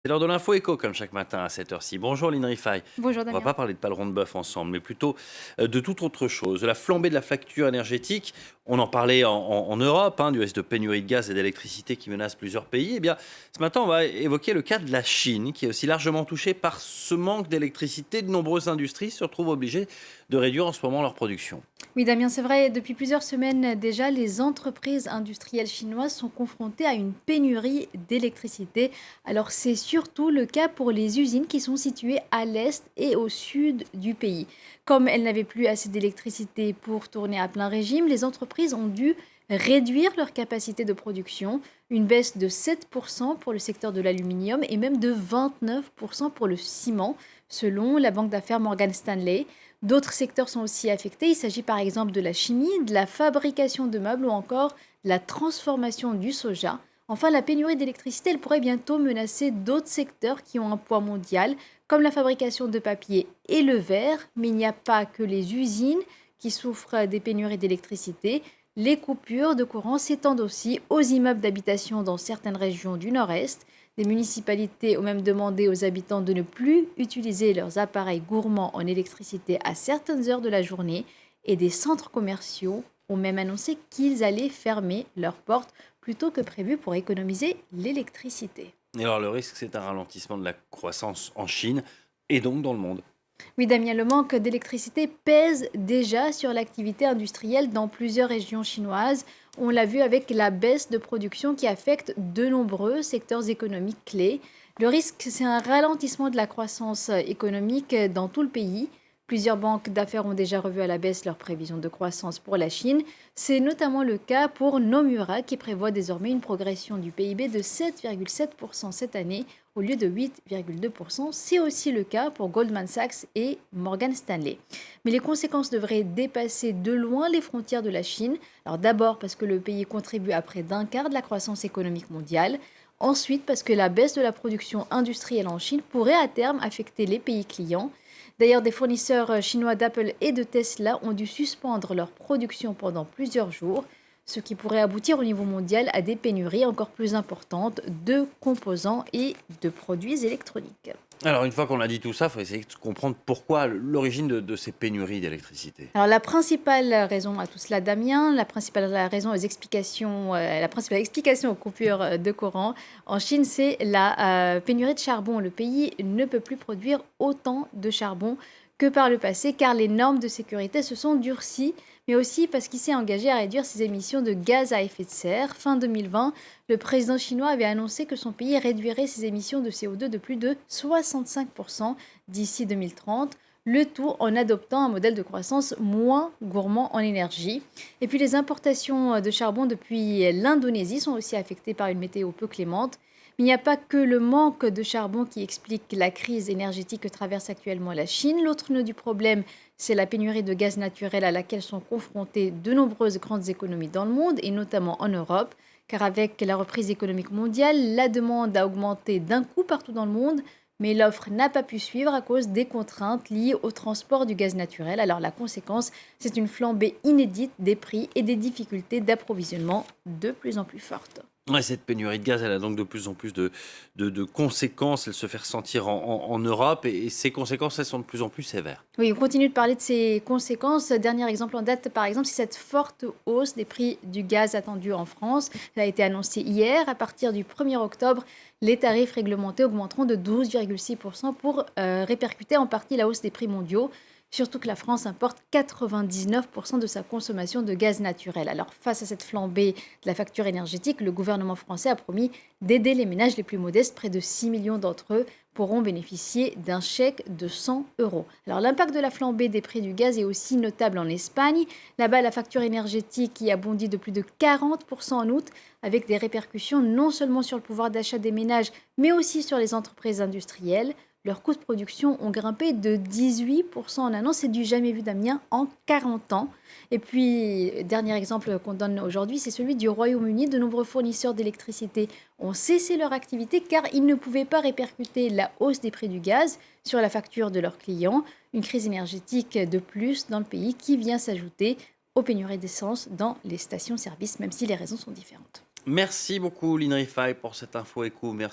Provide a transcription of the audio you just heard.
C'est l'heure de l'info éco, comme chaque matin à cette heure-ci. Bonjour Lynn Rifaille. Bonjour On va Damien. pas parler de paleron de bœuf ensemble, mais plutôt de toute autre chose. De la flambée de la facture énergétique, on en parlait en Europe, du risque de pénurie de gaz et d'électricité qui menace plusieurs pays. Eh bien, ce matin, on va évoquer le cas de la Chine, qui est aussi largement touchée par ce manque d'électricité. De nombreuses industries se retrouvent obligées de réduire en ce moment leur production. Oui Damien, c'est vrai, depuis plusieurs semaines déjà, les entreprises industrielles chinoises sont confrontées à une pénurie d'électricité. Alors c'est surtout le cas pour les usines qui sont situées à l'est et au sud du pays. Comme elles n'avaient plus assez d'électricité pour tourner à plein régime, les entreprises ont dû réduire leur capacité de production, une baisse de 7% pour le secteur de l'aluminium et même de 29% pour le ciment, selon la banque d'affaires Morgan Stanley. D'autres secteurs sont aussi affectés. Il s'agit par exemple de la chimie, de la fabrication de meubles ou encore de la transformation du soja. Enfin, la pénurie d'électricité, elle pourrait bientôt menacer d'autres secteurs qui ont un poids mondial, comme la fabrication de papier et le verre. Mais il n'y a pas que les usines qui souffrent des pénuries d'électricité. Les coupures de courant s'étendent aussi aux immeubles d'habitation dans certaines régions du nord-est. Des municipalités ont même demandé aux habitants de ne plus utiliser leurs appareils gourmands en électricité à certaines heures de la journée et des centres commerciaux ont même annoncé qu'ils allaient fermer leurs portes plus tôt que prévu pour économiser l'électricité. Et alors, le risque, c'est un ralentissement de la croissance en Chine et donc dans le monde. Oui, Damien, le manque d'électricité pèse déjà sur l'activité industrielle dans plusieurs régions chinoises. On l'a vu avec la baisse de production qui affecte de nombreux secteurs économiques clés. Le risque, c'est un ralentissement de la croissance économique dans tout le pays. Plusieurs banques d'affaires ont déjà revu à la baisse leurs prévisions de croissance pour la Chine. C'est notamment le cas pour Nomura qui prévoit désormais une progression du PIB de 7,7% cette année au lieu de 8,2%. C'est aussi le cas pour Goldman Sachs et Morgan Stanley. Mais les conséquences devraient dépasser de loin les frontières de la Chine. Alors d'abord parce que le pays contribue à près d'un quart de la croissance économique mondiale. Ensuite parce que la baisse de la production industrielle en Chine pourrait à terme affecter les pays clients. D'ailleurs, des fournisseurs chinois d'Apple et de Tesla ont dû suspendre leur production pendant plusieurs jours, ce qui pourrait aboutir au niveau mondial à des pénuries encore plus importantes de composants et de produits électroniques. Alors, une fois qu'on a dit tout ça, il faut essayer de comprendre pourquoi l'origine de ces pénuries d'électricité. Alors la principale raison à tout cela, Damien, la principale raison aux explications, la principale explication aux coupures de courant en Chine, c'est la pénurie de charbon. Le pays ne peut plus produire autant de charbon que par le passé, car les normes de sécurité se sont durcies, mais aussi parce qu'il s'est engagé à réduire ses émissions de gaz à effet de serre. Fin 2020, le président chinois avait annoncé que son pays réduirait ses émissions de CO2 de plus de 65% d'ici 2030. Le tout en adoptant un modèle de croissance moins gourmand en énergie. Et puis les importations de charbon depuis l'Indonésie sont aussi affectées par une météo peu clémente. Mais il n'y a pas que le manque de charbon qui explique la crise énergétique que traverse actuellement la Chine. L'autre nœud du problème, c'est la pénurie de gaz naturel à laquelle sont confrontées de nombreuses grandes économies dans le monde, et notamment en Europe. Car avec la reprise économique mondiale, la demande a augmenté d'un coup partout dans le monde, mais l'offre n'a pas pu suivre à cause des contraintes liées au transport du gaz naturel. Alors la conséquence, c'est une flambée inédite des prix et des difficultés d'approvisionnement de plus en plus fortes. Ouais, cette pénurie de gaz, elle a donc de plus en plus de conséquences. Elle se fait ressentir en Europe et ces conséquences, elles sont de plus en plus sévères. Oui, on continue de parler de ces conséquences. Dernier exemple en date, par exemple, c'est cette forte hausse des prix du gaz attendue en France. Ça a été annoncé hier. À partir du 1er octobre, les tarifs réglementés augmenteront de 12,6% pour répercuter en partie la hausse des prix mondiaux. Surtout que la France importe 99% de sa consommation de gaz naturel. Alors face à cette flambée de la facture énergétique, le gouvernement français a promis d'aider les ménages les plus modestes. Près de 6 millions d'entre eux pourront bénéficier d'un chèque de 100 euros. Alors l'impact de la flambée des prix du gaz est aussi notable en Espagne. Là-bas, la facture énergétique y a bondi de plus de 40% en août, avec des répercussions non seulement sur le pouvoir d'achat des ménages, mais aussi sur les entreprises industrielles. Leurs coûts de production ont grimpé de 18% en un an. C'est du jamais vu, Damien, en 40 ans. Et puis, dernier exemple qu'on donne aujourd'hui, c'est celui du Royaume-Uni. De nombreux fournisseurs d'électricité ont cessé leur activité car ils ne pouvaient pas répercuter la hausse des prix du gaz sur la facture de leurs clients. Une crise énergétique de plus dans le pays qui vient s'ajouter aux pénuries d'essence dans les stations-service, même si les raisons sont différentes. Merci beaucoup, Lynn Rifaille, pour cette info éco. Merci.